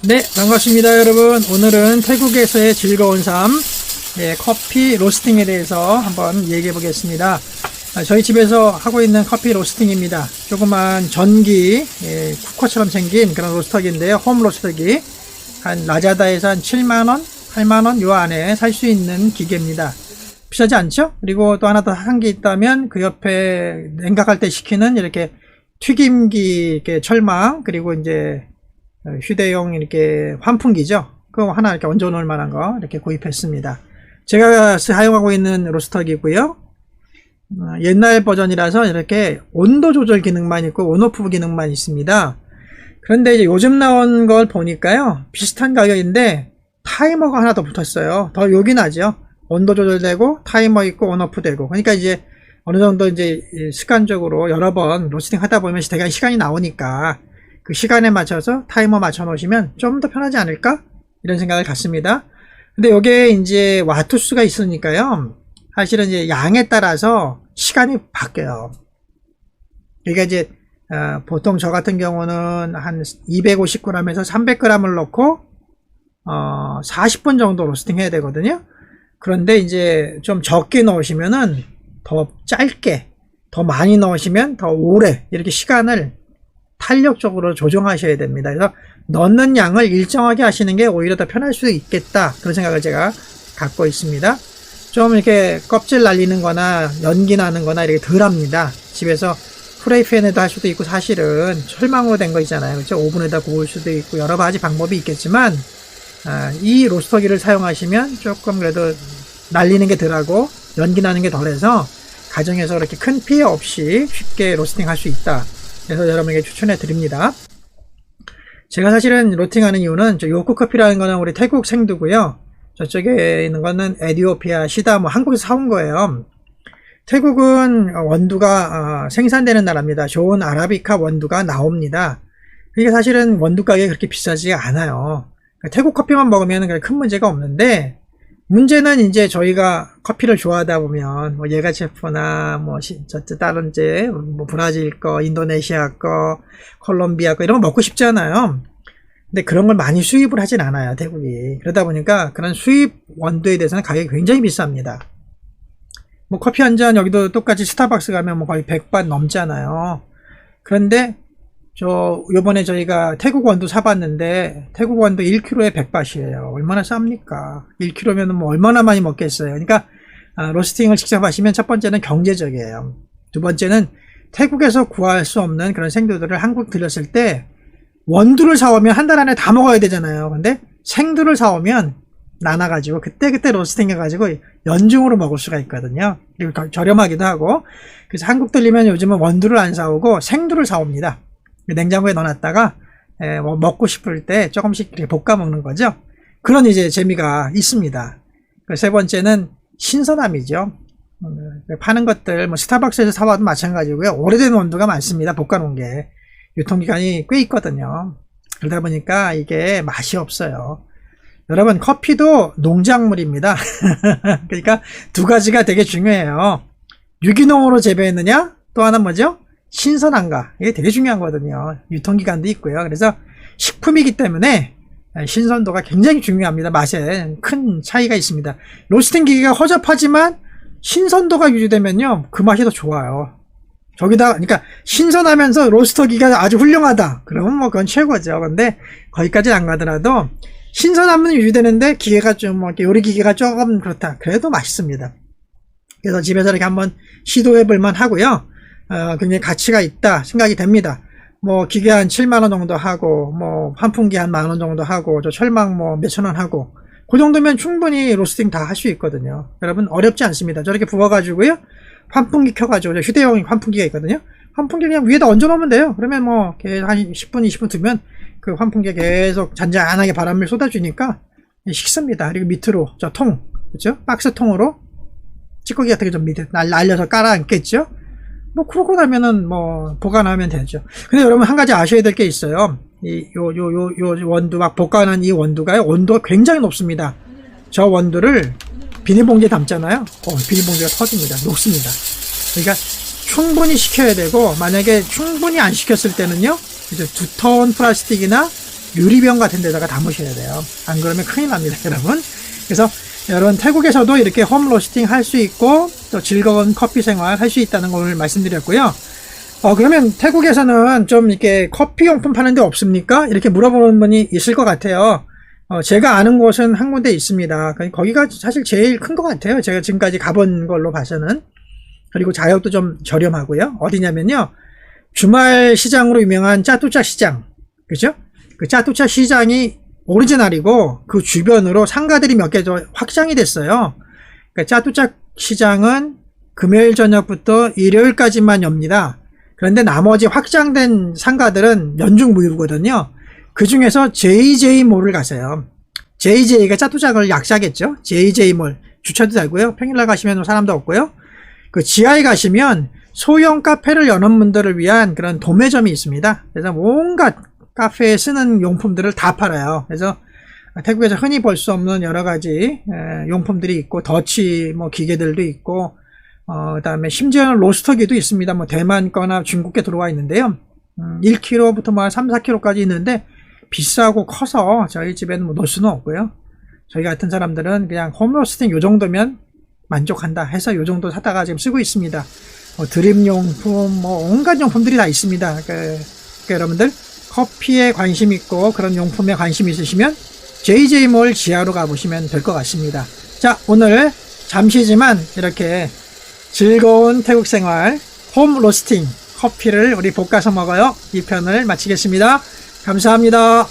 네, 반갑습니다, 여러분. 오늘은 태국에서의 즐거운 삶, 커피 로스팅에 대해서 한번 얘기해 보겠습니다. 저희 집에서 하고 있는 커피 로스팅입니다. 조그만 전기, 쿠커처럼 생긴 그런 로스터기인데요. 홈 로스터기. 한 라자다에서 한 7만원, 8만원 요 안에 살 수 있는 기계입니다. 비싸지 않죠? 그리고 또 하나 더 한 게 있다면 그 옆에 냉각할 때 시키는 이렇게 튀김기, 이렇게 철망, 그리고 이제 휴대용 이렇게 환풍기죠. 그거 하나 이렇게 얹어 놓을 만한 거 이렇게 구입했습니다. 제가 사용하고 있는 로스터기고요. 옛날 버전이라서 이렇게 온도 조절 기능만 있고 온오프 기능만 있습니다. 그런데 이제 요즘 나온 걸 보니까요, 비슷한 가격인데 타이머가 하나 더 붙었어요. 더 요긴하죠. 온도 조절되고 타이머 있고 온오프 되고. 그러니까 이제 어느 정도 이제 습관적으로 여러 번 로스팅 하다 보면 대강 시간이 나오니까 그 시간에 맞춰서 타이머 맞춰 놓으시면 좀 더 편하지 않을까? 이런 생각을 갖습니다. 근데 요게 이제 와트수가 있으니까요, 사실은 이제 양에 따라서 시간이 바뀌어요. 그러니까 이제 보통 저 같은 경우는 한 250g에서 300g을 넣고 40분 정도 로스팅 해야 되거든요. 그런데 이제 좀 적게 넣으시면은 더 짧게, 더 많이 넣으시면 더 오래, 이렇게 시간을 탄력적으로 조정하셔야 됩니다. 그래서 넣는 양을 일정하게 하시는 게 오히려 더 편할 수 있겠다, 그런 생각을 제가 갖고 있습니다. 좀 이렇게 껍질 날리는 거나 연기 나는 거나 이렇게 덜 합니다. 집에서 프라이팬에도 할 수도 있고, 사실은 철망으로 된 거 있잖아요. 그렇죠? 오븐에다 구울 수도 있고 여러 가지 방법이 있겠지만, 이 로스터기를 사용하시면 조금 그래도 날리는 게 덜하고 연기 나는 게 덜해서 가정에서 그렇게 큰 피해 없이 쉽게 로스팅 할 수 있다. 그래서 여러분에게 추천해 드립니다. 제가 사실은 로스팅하는 이유는, 저 요코 커피라는 거는 우리 태국 생두고요. 저쪽에 있는 거는 에티오피아 시다, 뭐 한국에서 사온 거예요. 태국은 원두가 생산되는 나라입니다. 좋은 아라비카 원두가 나옵니다. 이게 사실은 원두 가격이 그렇게 비싸지 않아요. 태국 커피만 먹으면 큰 문제가 없는데, 문제는 이제 저희가 커피를 좋아하다 보면 뭐 예가체프나 뭐 다른 이제 뭐 브라질 거, 인도네시아 거, 콜롬비아 거 이런 거 먹고 싶잖아요. 근데 그런 걸 많이 수입을 하진 않아요, 태국이. 그러다 보니까 그런 수입 원두에 대해서는 가격이 굉장히 비쌉니다. 뭐 커피 한 잔 여기도 똑같이 스타벅스 가면 뭐 거의 100바 넘잖아요. 그런데 요번에 저희가 태국 원두 사봤는데, 태국 원두 1kg에 100바트예요. 얼마나 쌉니까? 1kg면 뭐 얼마나 많이 먹겠어요. 그러니까 로스팅을 직접 하시면 첫 번째는 경제적이에요. 두 번째는 태국에서 구할 수 없는 그런 생두들을 한국 들였을 때, 원두를 사오면 한 달 안에 다 먹어야 되잖아요. 근데 생두를 사오면 나눠가지고 그때그때 로스팅 해가지고 연중으로 먹을 수가 있거든요. 그리고 저렴하기도 하고. 그래서 한국 들리면 요즘은 원두를 안 사오고 생두를 사옵니다. 냉장고에 넣어놨다가 뭐 먹고 싶을 때 조금씩 이렇게 볶아 먹는 거죠. 그런 이제 재미가 있습니다. 세 번째는 신선함이죠. 파는 것들 뭐 스타벅스에서 사와도 마찬가지고요. 오래된 원두가 많습니다. 볶아 놓은 게 유통기간이 꽤 있거든요. 그러다 보니까 이게 맛이 없어요. 여러분, 커피도 농작물입니다. 그러니까 두 가지가 되게 중요해요. 유기농으로 재배했느냐, 또 하나 뭐죠? 신선한가. 이게 되게 중요한 거거든요. 유통기간도 있고요. 그래서 식품이기 때문에 신선도가 굉장히 중요합니다. 맛에 큰 차이가 있습니다. 로스팅 기계가 허접하지만 신선도가 유지되면요, 그 맛이 더 좋아요. 저기다, 그러니까 신선하면서 로스터기가 아주 훌륭하다, 그러면 뭐 그건 최고죠. 근데 거기까지는 안 가더라도 신선함은 유지되는데 기계가 좀 뭐 요리 기계가 조금 그렇다, 그래도 맛있습니다. 그래서 집에서 이렇게 한번 시도해 볼 만 하고요. 굉장히 가치가 있다 생각이 됩니다. 뭐 기계 한 7만원 정도 하고, 뭐 환풍기 한 만원 정도 하고, 저 철망 뭐 몇천원 하고, 그 정도면 충분히 로스팅 다 할 수 있거든요. 여러분, 어렵지 않습니다. 저렇게 부어가지고요, 환풍기 켜가지고, 휴대용 환풍기가 있거든요. 환풍기 그냥 위에다 얹어 놓으면 돼요. 그러면 뭐 한 10분 20분 두면 그 환풍기가 계속 잔잔하게 바람을 쏟아주니까 식습니다. 그리고 밑으로 저 통, 그렇죠? 박스 통으로 찌꺼기 같은 게 좀 밑에 날려서 깔아 앉겠죠. 뭐 그러고 나면은 뭐 보관하면 되죠. 근데 여러분, 한 가지 아셔야 될 게 있어요. 요 원두 막 볶아낸 이 원두가요, 온도가 굉장히 높습니다. 저 원두를 비닐봉지에 담잖아요. 비닐봉지가 터집니다. 녹습니다. 그러니까 충분히 식혀야 되고, 만약에 충분히 안 식혔을 때는요, 이제 두터운 플라스틱이나 유리병 같은 데다가 담으셔야 돼요. 안 그러면 큰일 납니다, 여러분. 그래서 여러분 태국에서도 이렇게 홈 로스팅 할 수 있고 또 즐거운 커피 생활 할 수 있다는 걸 말씀드렸고요. 그러면 태국에서는 좀 이렇게 커피 용품 파는 데 없습니까? 이렇게 물어보는 분이 있을 것 같아요. 제가 아는 곳은 한 군데 있습니다. 거기가 사실 제일 큰 것 같아요. 제가 지금까지 가본 걸로 봐서는. 그리고 자격도 좀 저렴하고요. 어디냐면요. 주말 시장으로 유명한 짜뚜짜 시장. 그죠? 그 짜뚜짜 시장이 오리지널이고 그 주변으로 상가들이 몇 개 더 확장이 됐어요. 그러니까 짜뚜짜 시장은 금요일 저녁부터 일요일까지만 엽니다. 그런데 나머지 확장된 상가들은 연중 무휴거든요. 그 중에서 JJ몰을 가세요. JJ가 짜뚜짝을 약자겠죠. JJ몰 주차도 되고요. 평일날 가시면 사람도 없고요. 그 지하에 가시면 소형 카페를 여는 분들을 위한 그런 도매점이 있습니다. 그래서 온갖 카페에 쓰는 용품들을 다 팔아요. 그래서 태국에서 흔히 볼 수 없는 여러 가지 용품들이 있고 더치 뭐 기계들도 있고 그다음에 심지어는 로스터기도 있습니다. 뭐 대만 거나 중국계 들어와 있는데요. 1kg부터 뭐 3, 4kg까지 있는데 비싸고 커서 저희 집에는 뭐 놓을 수는 없고요. 저희 같은 사람들은 그냥 홈로스팅 요 정도면 만족한다 해서 요 정도 사다가 지금 쓰고 있습니다. 드립 용품 뭐 온갖 용품들이 다 있습니다. 그러니까 여러분들 커피에 관심 있고 그런 용품에 관심 있으시면 JJ몰 지하로 가보시면 될 것 같습니다. 자, 오늘 잠시지만 이렇게 즐거운 태국 생활 홈 로스팅 커피를 우리 볶아서 먹어요. 이 편을 마치겠습니다. 감사합니다.